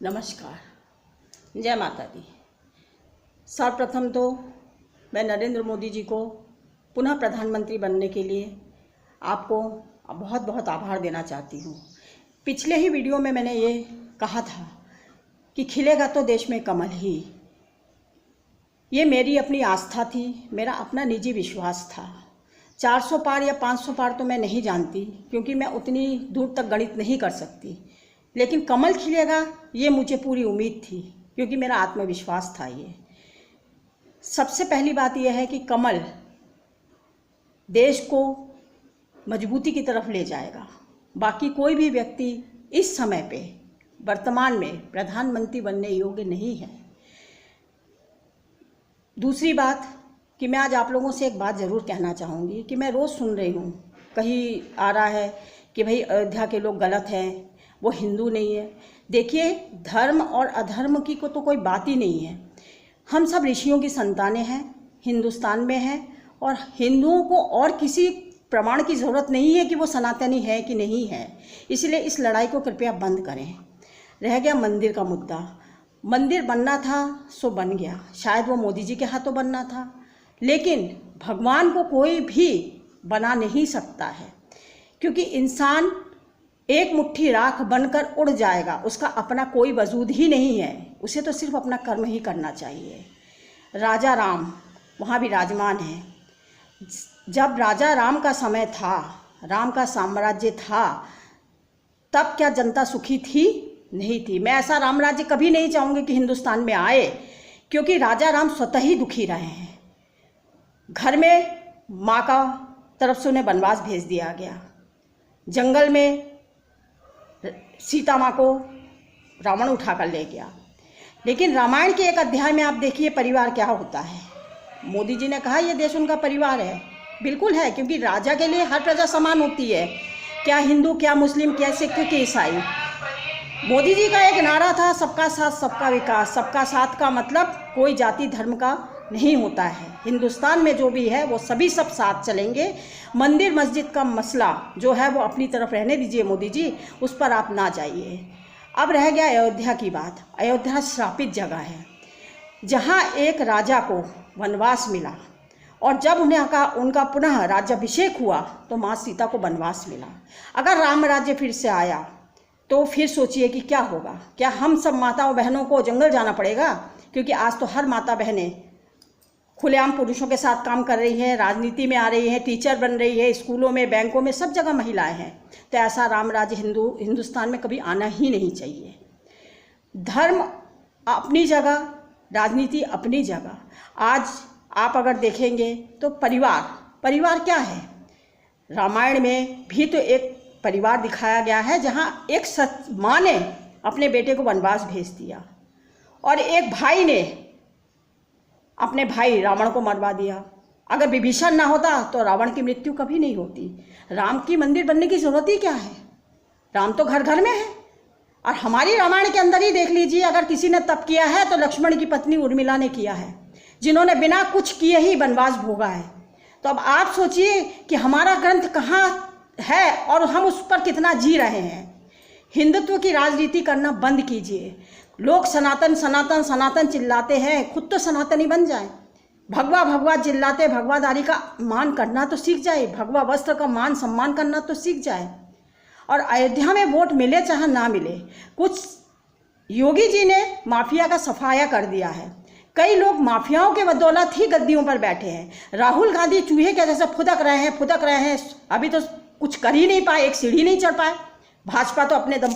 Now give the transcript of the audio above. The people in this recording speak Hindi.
नमस्कार, जय माता दी। सर्वप्रथम तो मैं नरेंद्र मोदी जी को पुनः प्रधानमंत्री बनने के लिए आपको बहुत बहुत आभार देना चाहती हूँ। पिछले ही वीडियो में मैंने ये कहा था कि खिलेगा तो देश में कमल ही। ये मेरी अपनी आस्था थी, मेरा अपना निजी विश्वास था। 400 पार या 500 पार तो मैं नहीं जानती, क्योंकि मैं उतनी दूर तक गणित नहीं कर सकती, लेकिन कमल खिलेगा ये मुझे पूरी उम्मीद थी, क्योंकि मेरा आत्मविश्वास था। ये सबसे पहली बात यह है कि कमल देश को मजबूती की तरफ ले जाएगा। बाकी कोई भी व्यक्ति इस समय पे वर्तमान में प्रधानमंत्री बनने योग्य नहीं है। दूसरी बात कि मैं आज आप लोगों से एक बात ज़रूर कहना चाहूँगी कि मैं रोज़ सुन रही हूँ, कहीं आ रहा है कि भाई अयोध्या के लोग गलत हैं, वो हिंदू नहीं है। देखिए, धर्म और अधर्म की को तो कोई बात ही नहीं है। हम सब ऋषियों की संतानें हैं, हिंदुस्तान में हैं, और हिंदुओं को और किसी प्रमाण की ज़रूरत नहीं है कि वो सनातनी है कि नहीं है। इसलिए इस लड़ाई को कृपया बंद करें। रह गया मंदिर का मुद्दा। मंदिर बनना था सो बन गया, शायद वो मोदी जी के हाथों बनना था, लेकिन भगवान को कोई भी बना नहीं सकता है, क्योंकि इंसान एक मुट्ठी राख बनकर उड़ जाएगा। उसका अपना कोई वजूद ही नहीं है, उसे तो सिर्फ अपना कर्म ही करना चाहिए। राजा राम वहाँ विराजमान है। जब राजा राम का समय था, राम का साम्राज्य था, तब क्या जनता सुखी थी? नहीं थी। मैं ऐसा राम राज्य कभी नहीं चाहूँगी कि हिंदुस्तान में आए, क्योंकि राजा राम स्वतः ही दुखी रहे हैं। घर में माँ का तरफ से उन्हें वनवास भेज दिया गया, जंगल में सीता माँ को रावण उठा कर ले गया। लेकिन रामायण के एक अध्याय में आप देखिए परिवार क्या होता है। मोदी जी ने कहा ये देश उनका परिवार है। बिल्कुल है, क्योंकि राजा के लिए हर प्रजा समान होती है, क्या हिंदू, क्या मुस्लिम, क्या सिख, क्या ईसाई। मोदी जी का एक नारा था, सबका साथ सबका विकास। सबका साथ का मतलब कोई जाति धर्म का नहीं होता है। हिंदुस्तान में जो भी है वो सभी सब साथ चलेंगे। मंदिर मस्जिद का मसला जो है वो अपनी तरफ रहने दीजिए मोदी जी, उस पर आप ना जाइए। अब रह गया अयोध्या की बात। अयोध्या श्रापित जगह है, जहाँ एक राजा को वनवास मिला, और जब उनका पुनः राज्याभिषेक हुआ तो माँ सीता को वनवास मिला। अगर राम राज्य फिर से आया तो फिर सोचिए कि क्या होगा। क्या हम सब माताओं बहनों को जंगल जाना पड़ेगा? क्योंकि आज तो हर माता बहनें खुलेआम पुरुषों के साथ काम कर रही है, राजनीति में आ रही है, टीचर बन रही है, स्कूलों में, बैंकों में, सब जगह महिलाएं हैं। तो ऐसा राम राज्य हिंदुस्तान में कभी आना ही नहीं चाहिए। धर्म अपनी जगह, राजनीति अपनी जगह। आज आप अगर देखेंगे तो परिवार क्या है? रामायण में भी तो एक परिवार दिखाया गया है, जहाँ एक माँ ने अपने बेटे को वनवास भेज दिया, और एक भाई ने अपने भाई रावण को मरवा दिया। अगर विभीषण ना होता तो रावण की मृत्यु कभी नहीं होती। राम की मंदिर बनने की जरूरत ही क्या है? राम तो घर घर में है। और हमारी रामायण के अंदर ही देख लीजिए, अगर किसी ने तप किया है तो लक्ष्मण की पत्नी उर्मिला ने किया है, जिन्होंने बिना कुछ किए ही वनवास भोगा है। तो अब आप सोचिए कि हमारा ग्रंथ कहाँ है और हम उस पर कितना जी रहे हैं। हिंदुत्व की राजनीति करना बंद कीजिए। लोग सनातन सनातन सनातन चिल्लाते हैं, खुद तो सनातनी बन जाए। भगवा भगवा चिल्लाते, भगवादारी का मान करना तो सीख जाए, भगवा वस्त्र का मान सम्मान करना तो सीख जाए। और अयोध्या में वोट मिले चाहे ना मिले, कुछ योगी जी ने माफिया का सफाया कर दिया है। कई लोग माफियाओं के बदौलत ही गद्दियों पर बैठे हैं। राहुल गांधी चूहे के जैसे फुदक रहे हैं, अभी तो कुछ कर ही नहीं पाए, एक सीढ़ी नहीं चढ़ पाए। भाजपा तो अपने दम